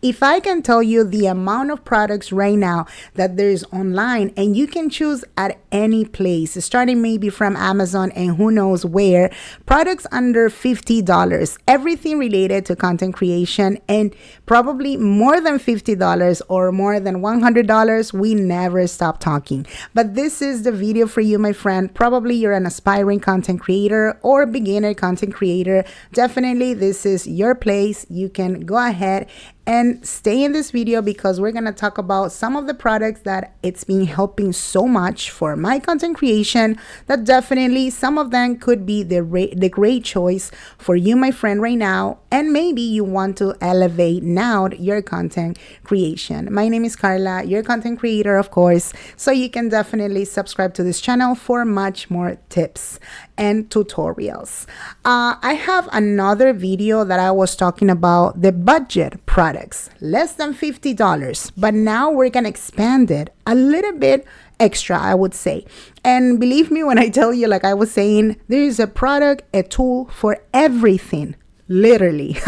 If I can tell you the amount of products right now that there's online, and you can choose at any place, starting maybe from Amazon and who knows where, products under $50, everything related to content creation, and probably more than $50 or more than $100, we never stop talking. But this is the video for you, my friend. Probably you're an aspiring content creator or beginner content creator. Definitely this is your place. You can go ahead and stay in this video because we're going to talk about some of the products that it's been helping so much for my content creation, that definitely some of them could be the great choice for you, my friend, right now. And maybe you want to elevate now your content creation. My name is Carla, your content creator, of course. So you can definitely subscribe to this channel for much more tips and tutorials. I have another video that I was talking about the budget products, less than $50, but now we're gonna expand it a little bit extra, I would say. And believe me when I tell you, like I was saying, there is a product, a tool for everything. Literally.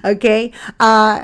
Okay.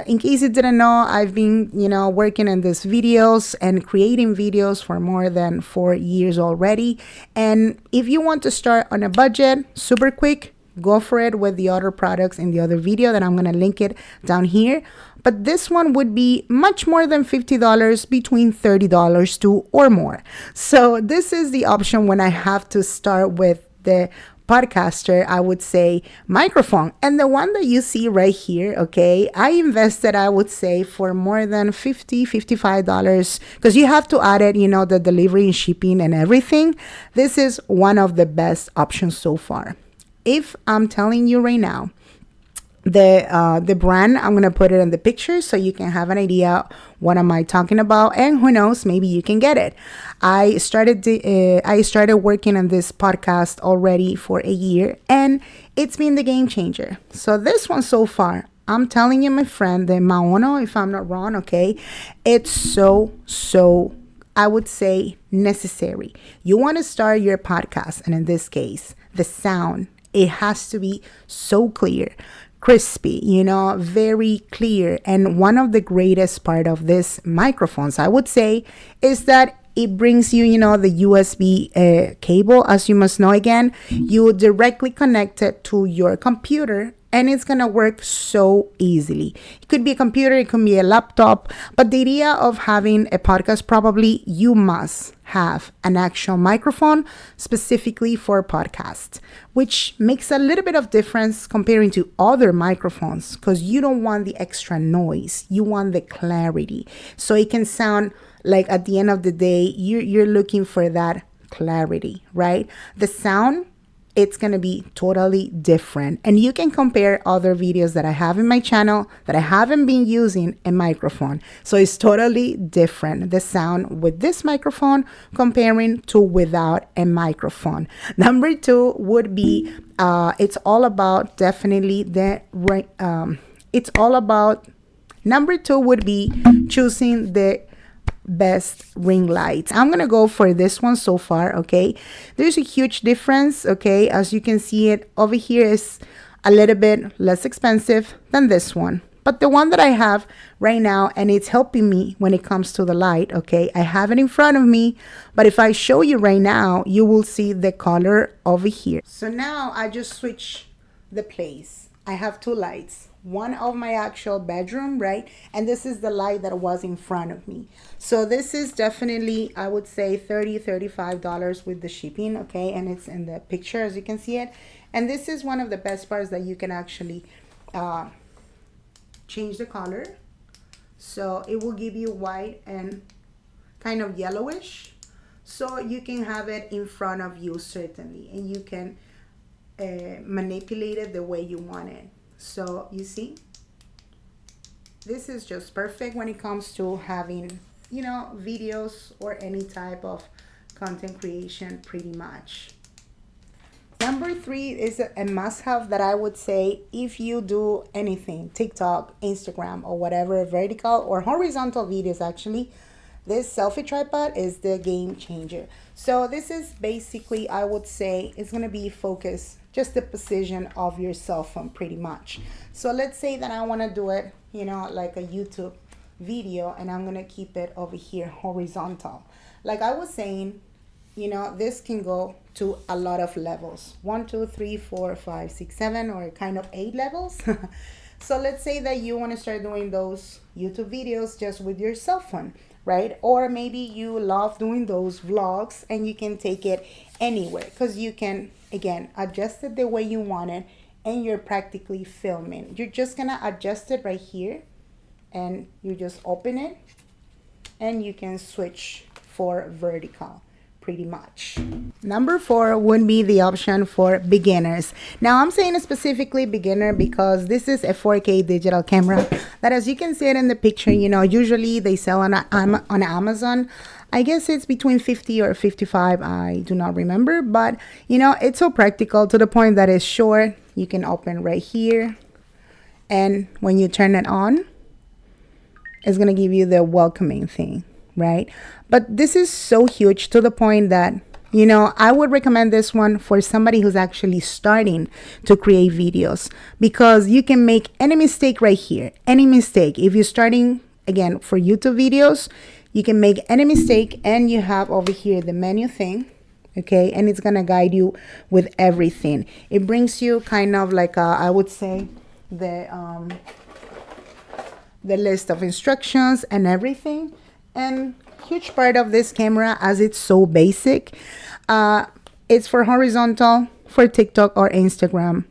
In case you didn't know, I've been, working on these videos and creating videos for more than 4 years already. And if you want to start on a budget, super quick, go for it with the other products in the other video that I'm going to link it down here. But this one would be much more than $50, between $30 to or more. So this is the option when I have to start with the podcaster, I would say, microphone. And the one that you see right here, okay, I invested, I would say, for more than $55, because you have to add it, the delivery and shipping and everything. This is one of the best options so far. If I'm telling you right now, the brand, I'm gonna put it in the picture so you can have an idea what am I talking about, and who knows, maybe you can get it. I started working on this podcast already for a year, and it's been the game changer. So this one so far, I'm telling you, my friend, the Maono, if I'm not wrong, okay, it's so I would say necessary. You want to start your podcast, and in this case, the sound, it has to be so clear, crispy, very clear. And one of the greatest part of this microphones, I would say, is that it brings you, the USB cable, as you must know. Again, you directly connect it to your computer, and it's going to work so easily. It could be a computer, it could be a laptop, but the idea of having a podcast, probably you must have an actual microphone specifically for podcasts, which makes a little bit of difference comparing to other microphones, because you don't want the extra noise, you want the clarity. So it can sound like at the end of the day, you're looking for that clarity, right? The sound, it's going to be totally different. And you can compare other videos that I have in my channel that I haven't been using a microphone. So it's totally different, the sound with this microphone comparing to without a microphone. Number two would be, it's all about definitely number two would be choosing the best ring lights. I'm gonna go for this one so far. Okay, there's a huge difference. Okay, as you can see, it over here is a little bit less expensive than this one, but the one that I have right now, and it's helping me when it comes to the light. Okay, I have it in front of me, but if I show you right now, you will see the color over here. So now I just switch the place. I have two lights, one of my actual bedroom, right? And this is the light that was in front of me. So this is definitely, I would say, $35 with the shipping, okay? And it's in the picture, as you can see it. And this is one of the best parts, that you can actually change the color. So it will give you white and kind of yellowish. So you can have it in front of you, certainly. And you can manipulate it the way you want it. So you see, this is just perfect when it comes to having, videos or any type of content creation, pretty much. Number three is a must-have that I would say if you do anything, TikTok, Instagram, or whatever, vertical or horizontal videos. Actually, this selfie tripod is the game changer. So this is basically, I would say, it's going to be focused just the position of your cell phone pretty much. So let's say that I want to do it, like a YouTube video, and I'm going to keep it over here horizontal. Like I was saying, this can go to a lot of levels. 1, 2, 3, 4, 5, 6, 7, or kind of 8 levels. So let's say that you want to start doing those YouTube videos just with your cell phone, right? Or maybe you love doing those vlogs and you can take it anywhere, because you can, again, adjust it the way you want it, and you're practically filming. You're just going to adjust it right here, and you just open it, and you can switch for vertical. Pretty much. Number 4 would be the option for beginners. Now I'm saying specifically beginner because this is a 4K digital camera that, as you can see it in the picture, usually they sell on Amazon. I guess it's between 50 or 55. I do not remember, but it's so practical to the point that it's short. You can open right here, and when you turn it on, it's going to give you the welcoming thing, right? But this is so huge to the point that, I would recommend this one for somebody who's actually starting to create videos, because you can make any mistake right here. Any mistake. If you're starting, again, for YouTube videos, you can make any mistake, and you have over here the menu thing, okay? And it's going to guide you with everything. It brings you kind of like, I would say, the list of instructions and everything. And huge part of this camera, as it's so basic, it's for horizontal, for TikTok or Instagram,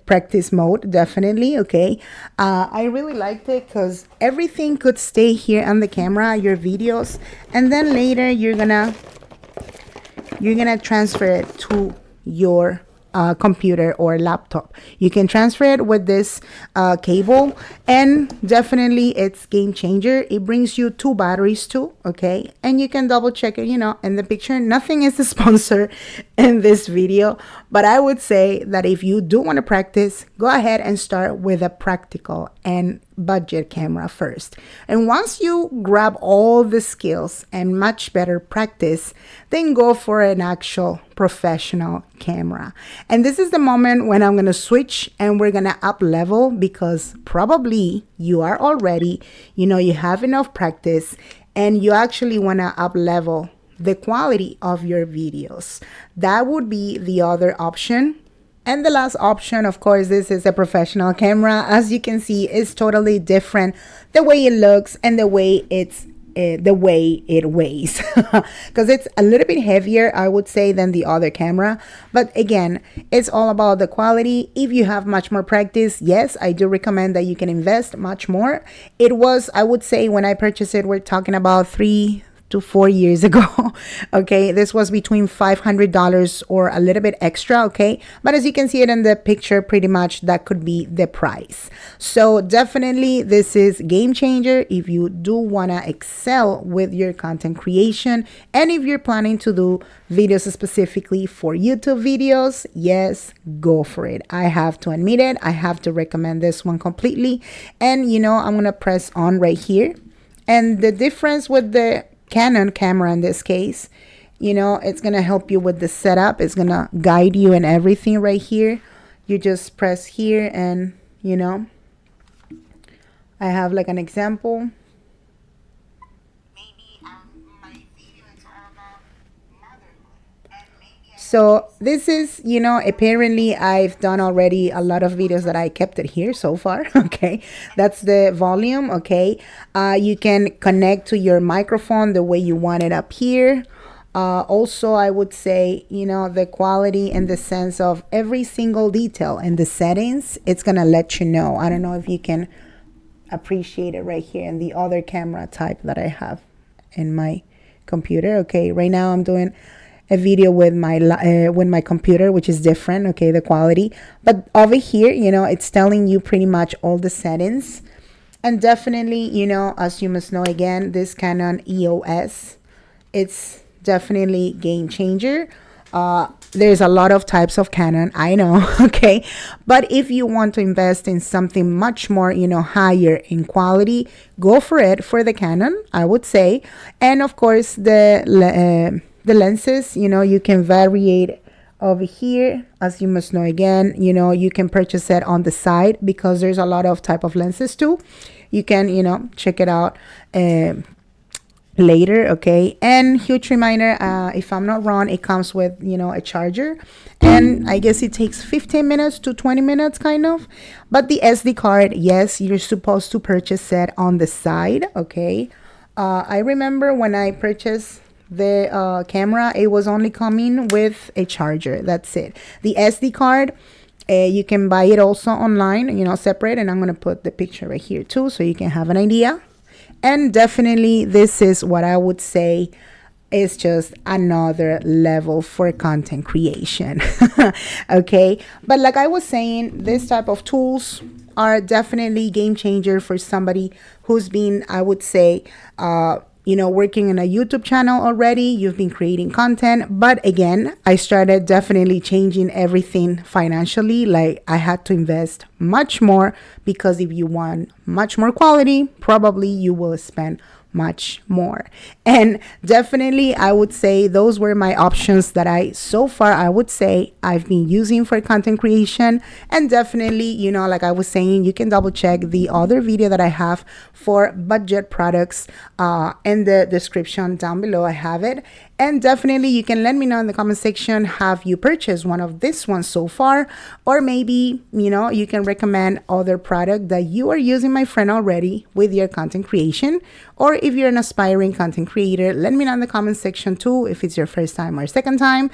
practice mode, definitely. Okay. I really liked it because everything could stay here on the camera, your videos, and then later you're gonna transfer it to your computer or laptop. You can transfer it with this cable, and definitely it's game changer. It brings you 2 batteries too, okay? And you can double check it, in the picture. Nothing is a sponsor in this video, but I would say that if you do want to practice, go ahead and start with a practical and budget camera first. And once you grab all the skills and much better practice, then go for an actual professional camera. And this is the moment when I'm going to switch and we're going to up level, because probably you are already, you have enough practice and you actually want to up level the quality of your videos. That would be the other option. And the last option, of course, this is a professional camera. As you can see, it's totally different. The way it looks and the way it weighs, because it's a little bit heavier, I would say, than the other camera. But again, it's all about the quality. If you have much more practice, yes, I do recommend that you can invest much more. It was, I would say, when I purchased it, we're talking about 3 to 4 years ago. Okay, this was between $500 or a little bit extra. Okay, but as you can see it in the picture, pretty much that could be the price. So definitely this is game changer if you do want to excel with your content creation, and if you're planning to do videos specifically for YouTube videos. Yes, go for it. I have to admit it, I have to recommend this one completely. And I'm gonna press on right here, and the difference with the Canon camera in this case, it's going to help you with the setup. It's going to guide you in everything right here. You just press here, and I have like an example. So this is, apparently I've done already a lot of videos that I kept it here so far. Okay, that's the volume. Okay, you can connect to your microphone the way you want it up here. Also, I would say, the quality and the sense of every single detail in the settings, it's going to let you know. I don't know if you can appreciate it right here in the other camera type that I have in my computer. Okay, right now I'm doing a video with my computer, which is different, okay, the quality. But over here, it's telling you pretty much all the settings. And definitely, as you must know, again, this Canon EOS, it's definitely game changer. There's a lot of types of Canon, I know, okay, but if you want to invest in something much more, higher in quality, go for it for the Canon, I would say. And of course, the lenses, you can variate over here, as you must know, again, you know, you can purchase it on the side because there's a lot of type of lenses too. You can, you know, check it out later. Okay, and huge reminder, if I'm not wrong, it comes with, you know, a charger, and I guess it takes 15 minutes to 20 minutes kind of. But the SD card, yes, you're supposed to purchase it on the side. Okay, I remember when I purchased the camera, it was only coming with a charger. That's it. The SD card, you can buy it also online, you know, separate, and I'm going to put the picture right here too so you can have an idea. And definitely this is what I would say is just another level for content creation. Okay, but like I was saying, this type of tools are definitely game changer for somebody who's been, I would say, you know, working in a YouTube channel already. You've been creating content, but again, I started definitely changing everything financially. Like I had to invest much more, because if you want much more quality, probably you will spend much more. And definitely I would say those were my options that I would say I've been using for content creation. And definitely, you know, like I was saying, you can double check the other video that I have for budget products in the description down below. I have it. And definitely you can let me know in the comment section, have you purchased one of this ones so far? Or maybe, you know, you can recommend other product that you are using, my friend, already with your content creation. Or if you're an aspiring content creator, let me know in the comment section too, if it's your first time or second time.